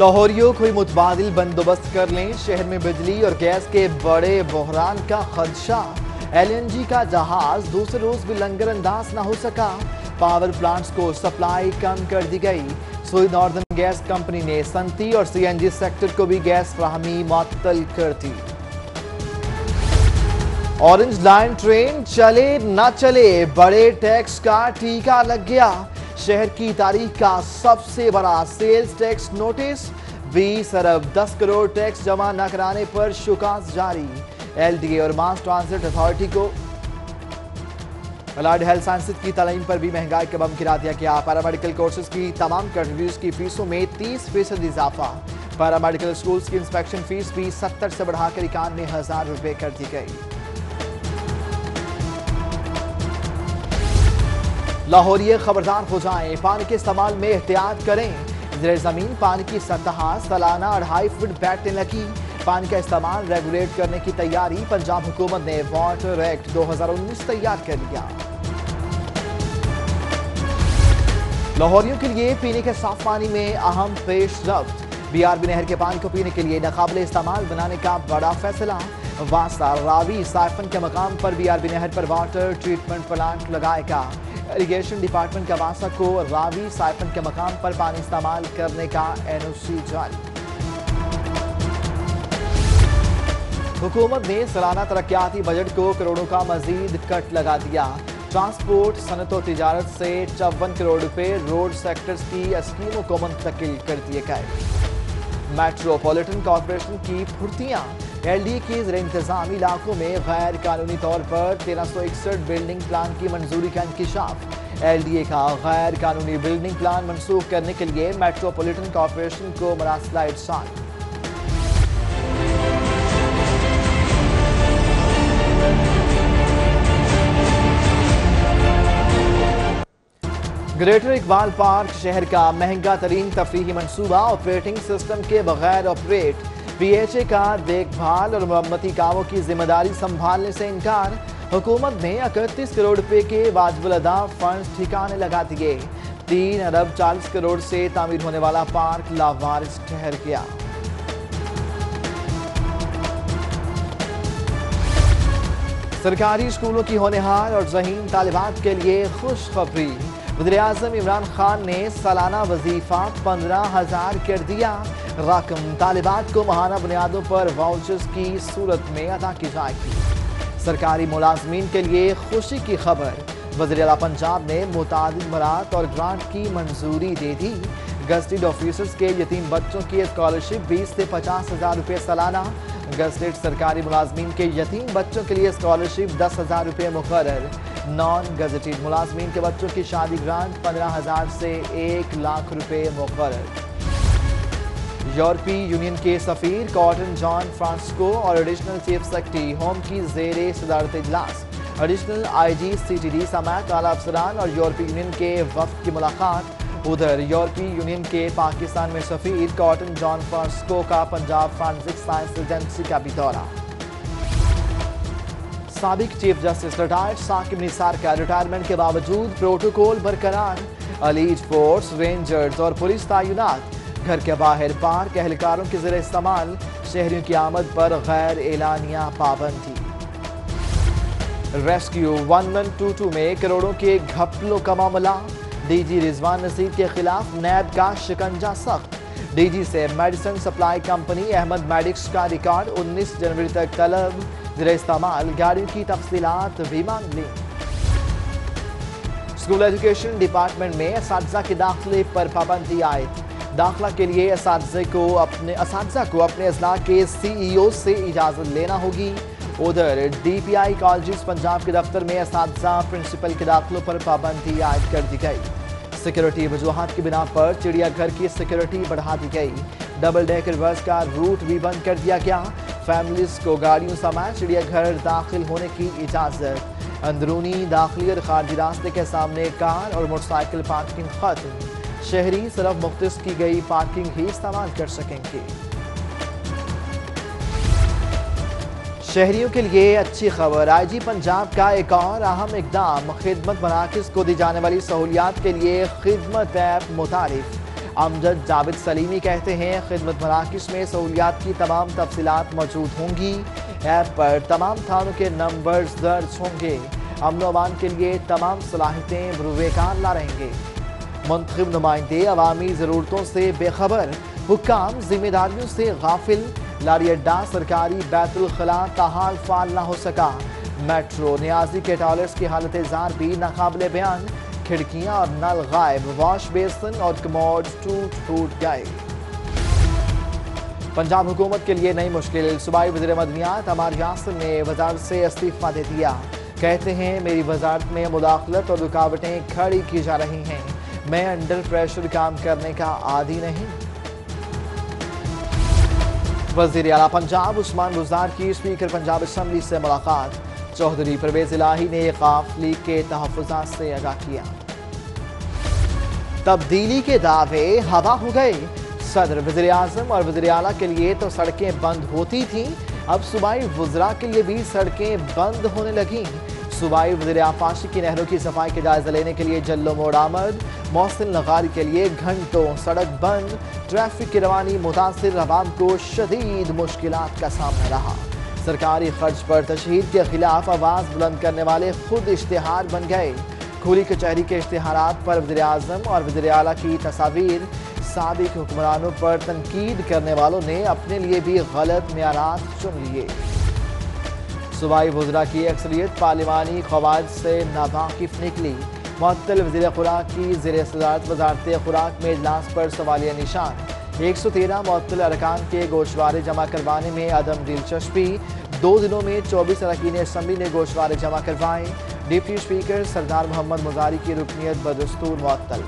लाहौरियों कोई मुतबादिल बंदोबस्त कर लें। शहर में बिजली और गैस के बड़े बहरान का खदशा। LNG का जहाज दूसरे रोज भी लंगर अंदाज न हो सका। पावर प्लांट्स को सप्लाई कम कर दी गई। सुई नॉर्दर्न गैस कंपनी ने सनती और CNG सेक्टर को भी गैस फराहमी मुअत्तल कर दी। ऑरेंज लाइन ट्रेन चले न चले, बड़े टैक्स का टीका लग गया। शहर की तारीख का सबसे बड़ा सेल्स टैक्स नोटिस। 20 अरब 10 करोड़ टैक्स जमा न कराने पर शुकास जारी। LDA और मास ट्रांजिट अथॉरिटी को अलाइड हेल्थ साइंसेज की तालीम पर भी महंगाई का बम गिरा दिया गया। पैरामेडिकल कोर्सेज की तमाम कैटेगरीज की फीसों में 30% इजाफा। पैरामेडिकल स्कूल्स की इंस्पेक्शन फीस भी 70 से बढ़ाकर 91,000 रुपए कर दी गई। लाहौरिये खबरदार हो जाएं, पानी के इस्तेमाल में एहतियात करें। ज़ेर ज़मीन पानी की सतह सालाना 2.5 फुट बैठने लगी। पानी का इस्तेमाल रेगुलेट करने की तैयारी। पंजाब हुकूमत ने वाटर एक्ट 2019 तैयार कर लिया। लाहौरियों के लिए पीने के साफ पानी में अहम पेशरफ्त। BRB नहर के पानी को पीने के लिए नाकाबिले इस्तेमाल बनाने का बड़ा फैसला। वासा रावी साइफन के मकाम पर BRB नहर पर वाटर ट्रीटमेंट प्लांट लगाएगा। इरिगेशन डिपार्टमेंट का वासा को रावी साइफन के मकाम पर पानी इस्तेमाल करने का NOC जारी। हुकूमत ने सालाना तरक्याती बजट को करोड़ों का मजीद कट लगा दिया। ट्रांसपोर्ट, सनत और तिजारत से 54 करोड़ रुपए रोड सेक्टर्स की स्कीमों को मुंतकिल कर दिए गए। मेट्रोपॉलिटन कॉरपोरेशन की फुर्तियां। LDA के ज़ेर इंतजामी इलाकों में गैर कानूनी तौर पर 1361 बिल्डिंग प्लान की मंजूरी का इंकिशाफ। LDA का गैर कानूनी बिल्डिंग प्लान मनसूख करने के लिए मेट्रोपॉलिटन कॉरपोरेशन को मरासला इरसाल। ग्रेटर इकबाल पार्क शहर का महंगा तरीन तफरीही मनसूबा ऑपरेटिंग सिस्टम के बगैर ऑपरेट। PHA का देखभाल और मरम्मती कामों की जिम्मेदारी संभालने से इनकार। हुकूमत ने 31 करोड़ रुपए के वाजिबुल अदा फंड ठिकाने लगा दिए। 3 अरब 40 करोड़ से तामीर होने वाला पार्क लावारिस ठहर गया। सरकारी स्कूलों की होनहार और ज़हीन तालिबात के लिए खुशखबरी। वज़ीर-ए-आज़म इमरान खान ने सालाना वजीफा 15,000 कर दिया। रकम तालिबात को माहाना बुनियादों पर वाउचर्स की सूरत में अदा की जाएगी। सरकारी मुलाजमीन के लिए खुशी की खबर। वज़ीर-ए-आला पंजाब ने मुतादिद मरात और ग्रांट की मंजूरी दे दी। गज़टेड ऑफिसर्स के यतीम बच्चों की स्कॉलरशिप 20 से 50,000 रुपये सालाना। गज़टेड सरकारी मुलाजमीन के यतीम बच्चों के लिए स्कॉलरशिप 10,000 रुपये मुकर्रर। नॉन गज़टेड मुलाजमीन के बच्चों की शादी ग्रांट 15,000 से 1 लाख रुपये मुकर्रर। यूरोपीय यूनियन के सफीर कॉटन जॉन फ्रांसिस्को और एडिशनल चीफ सेक्रेटरी होम की ज़ेरे सदारत इजलास। एडिशनल IG CTD समेत आला अफसरान और यूरोपीय यूनियन के वफ्द की मुलाकात। उधर यूरोपीय यूनियन के पाकिस्तान में सफीर कॉटन जॉन फ्रांसिस्को का पंजाब फॉरेंसिक साइंस एजेंसी का भी दौरा। साबिक chief justice retired Saqib Nisar का रिटायरमेंट के बावजूद प्रोटोकॉल बरकरार। एलीट फोर्स, रेंजर्स और पुलिस तैनात। घर के बाहर पार्क एहलकारों के ज़रिए इस्तेमाल। शहरियों की आमद पर गैर एलानिया पाबंदी। रेस्क्यू 1122 में करोड़ों के घपलों का मामला। DG रिजवान नसीर के खिलाफ नैब का शिकंजा सख्त। DG से medicine supply company Ahmed Medics का रिकॉर्ड 19 जनवरी तक तलब। ज़रिए इस्तेमाल गाड़ियों की तफसीलात भी मांग ली। स्कूल एजुकेशन डिपार्टमेंट में असातिज़ा के दाखिले पर पाबंदी आयद। दाखिला के लिए असातिज़ा को अपने अज़ला के CEO से इजाज़त लेना होगी। उधर DPI कॉलेजेस पंजाब के दफ्तर में असातिज़ा प्रिंसिपल के दाखिलों पर पाबंदी आयद कर दी गई। सिक्योरिटी वजूहात की बिना पर चिड़ियाघर की सिक्योरिटी बढ़ा दी गई। डबल डेकर बस का रूट भी बंद कर दिया गया। फैमिलीज को गाड़ियों समेत चिड़ियाघर दाखिल होने की इजाज़त। अंदरूनी, दाखिली और खारजी रास्ते के सामने कार और मोटरसाइकिल पार्किंग खत्म। शहरी सिर्फ मुख्तस की गई पार्किंग ही इस्तेमाल कर सकेंगे। शहरियों के लिए अच्छी खबर। IG पंजाब का एक और अहम इकदाम। खिदमत मराकज़ को दी जाने वाली सहूलियात के लिए खिदमत ऐप मुतारिफ। अमजद जावेद सलीमी कहते हैं, खिदमत मराकिज़ में सहूलियात की तमाम तफसीलात मौजूद होंगी। ऐप पर तमाम थानों के नंबर्स दर्ज होंगे। अमन अमान के लिए तमाम सलाहियतें बरूएकार ला रहेंगे। मुंतखब नुमाइंदे अवामी ज़रूरतों से बेखबर, हुक्काम जिम्मेदारियों से गाफिल। लारी अड्डा सरकारी बैतुल खला ताहाल फाल न हो सका। मेट्रो नियाजी के टॉयलेट्स की हालत जार भी नाकाबिले बयान। खिड़कियां और नल गायब, वॉश बेसिन और कमोड टूट गए। पंजाब हुकूमत के लिए नई मुश्किल, सूबाई वज़ीर मदनियात अमार यासिर ने वजारत से इस्तीफा दे दिया। कहते हैं, मेरी वजारत में मुदाखलत और रुकावटें खड़ी की जा रही हैं। मैं अंडर प्रेशर काम करने का आदी नहीं। वज़ीर आला पंजाब उस्मान बुज़दार की स्पीकर पंजाब असम्बली से मुलाकात। चौधरी परवेज इलाही ने काफ लीग के तहफ़्फ़ुज़ात से आगाह किया। तब्दीली के दावे हवा हो गए। सदर, वज़ीर आज़म और वज़ीर आला के लिए तो सड़कें बंद होती थीं, अब सूबाई वज़रा के लिए भी सड़कें बंद होने लगीं। सूबाई वज़ीर आफाशी की नहरों की सफाई के जायजा लेने के लिए जल्लो मोड़ आमद। मौसिल नगारी के लिए घंटों सड़क बंद। ट्रैफिक की रवानी मुतासिर, अवाम को शदीद मुश्किलात का सामना रहा। सरकारी खर्च पर तशहीद के खिलाफ आवाज़ बुलंद करने वाले खुद इश्तिहार बन गए। खुली कचहरी के इश्तिहारात पर वज़ीर आज़म और वज़ीर आला की तस्वीर। साबिक हुक्मरानों पर तनकीद करने वालों ने अपने लिए भी गलत मेयारात चुन लिए। सूबाई वज़रा की अक्सरियत पार्लिमानी क़वायद से नावाकिफ निकली। मुअत्तल वज़ीर खुराक की ज़ेर सदारत वज़ारत खुराक में इजलास पर सवालिया निशान। 113 मुअत्तल अरकान के गोशवारे जमा करवाने में अदम दिलचस्पी। 2 दिनों में 24 अरकान असम्बली ने गोशवारे जमा करवाए। डिप्टी स्पीकर सरदार मोहम्मद मुजारी की रुकनियत बदस्तूर मुअत्तल।